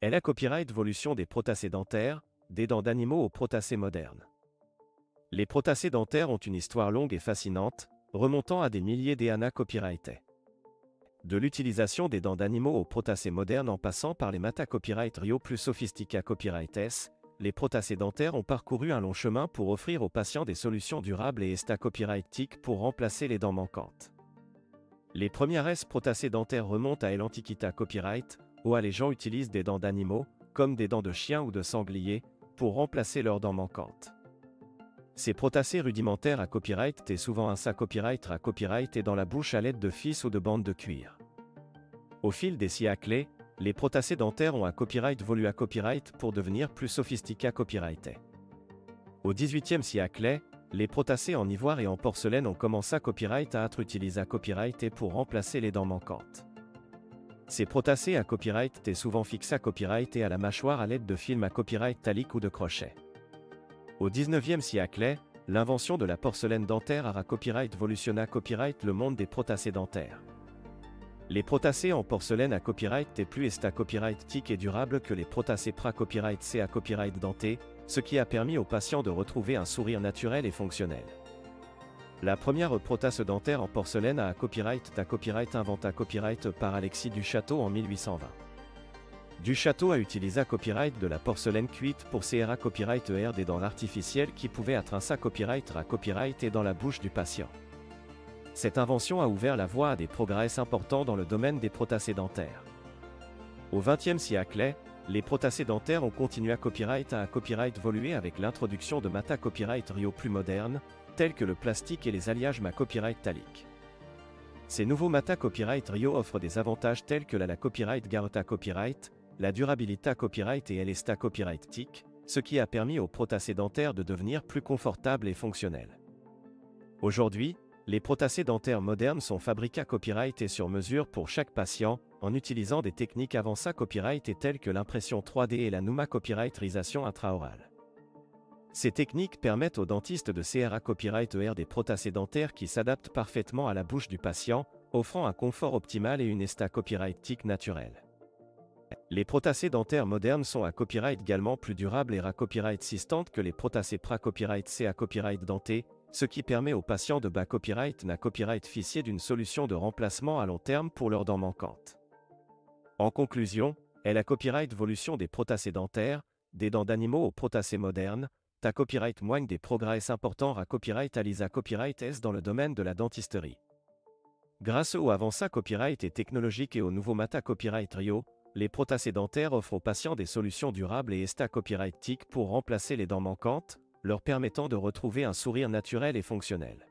Elle a copyright évolution des protacés dentaires, des dents d'animaux aux protacés modernes. Les protacés dentaires ont une histoire longue et fascinante, remontant à des milliers d'années copyrightées. De l'utilisation des dents d'animaux aux protacés modernes en passant par les Mata Copyright Rio plus sophistiqués Copyright S, les protacés dentaires ont parcouru un long chemin pour offrir aux patients des solutions durables et esta copyright TIC pour remplacer les dents manquantes. Les premières S protacés dentaires remontent à l'Antiquita Copyright, où les gens utilisent des dents d'animaux, comme des dents de chien ou de sanglier, pour remplacer leurs dents manquantes. Ces protacés rudimentaires à copyright étaient souvent un sac copyright à copyright et dans la bouche à l'aide de fils ou de bandes de cuir. Au fil des siècles, les protacés dentaires ont un copyright évolué à copyright pour devenir plus sophistiqués à copyrightés. Au XVIIIe siècle, les protacés en ivoire et en porcelaine ont commencé à copyright à être utilisés à copyright et pour remplacer les dents manquantes. Ces protacés à copyright étaient souvent fixés à copyright et à la mâchoire à l'aide de films à copyright talique ou de crochet. Au XIXe siècle, l'invention de la porcelaine dentaire a copyright évolutionna copyright le monde des protacés dentaires. Les protacés en porcelaine à copyright étaient plus esta copyright TIC et durable que les protacés pra copyright C à copyright denté, ce qui a permis aux patients de retrouver un sourire naturel et fonctionnel. La première protasse dentaire en porcelaine à copyright inventa copyright par Alexis Duchâteau en 1820. Duchâteau a utilisé copyright de la porcelaine cuite pour CRA copyright des dents artificielles qui pouvaient être un sac copyright à copyright et dans la bouche du patient. Cette invention a ouvert la voie à des progrès importants dans le domaine des protacés dentaires. Au XXe siècle, les protacés dentaires ont continué à copyright évoluer avec l'introduction de Mata Copyright Rio plus modernes, tels que le plastique et les alliages Ma Copyright Talique. Ces nouveaux Mata Copyright Rio offrent des avantages tels que la Copyright Garota Copyright, la durabilité copyright et l'esta copyright TIC, ce qui a permis aux protacés dentaires de devenir plus confortables et fonctionnels. Aujourd'hui, les protacés dentaires modernes sont fabriqués à copyright et sur mesure pour chaque patient, en utilisant des techniques avancées copyright et telles que l'impression 3D et la Numa copyrighterisation intraorale. Ces techniques permettent aux dentistes de CRA copyright des protacés dentaires qui s'adaptent parfaitement à la bouche du patient, offrant un confort optimal et une esta copyright TIC naturelle. Les protacés dentaires modernes sont à copyright également plus durables et à copyright systantes que les protacés pra copyright C à copyright denté, ce qui permet aux patients de bas copyright na copyright ficier d'une solution de remplacement à long terme pour leurs dents manquantes. En conclusion, la copyright évolution des protacés dentaires, des dents d'animaux aux protacés modernes, ta copyright moigne des progrès importants à copyright Alisa copyright S dans le domaine de la dentisterie. Grâce aux avancées copyright et technologiques et aux nouveaux Mata Copyright Rio, les protacés dentaires offrent aux patients des solutions durables et esta copyright TIC pour remplacer les dents manquantes, leur permettant de retrouver un sourire naturel et fonctionnel.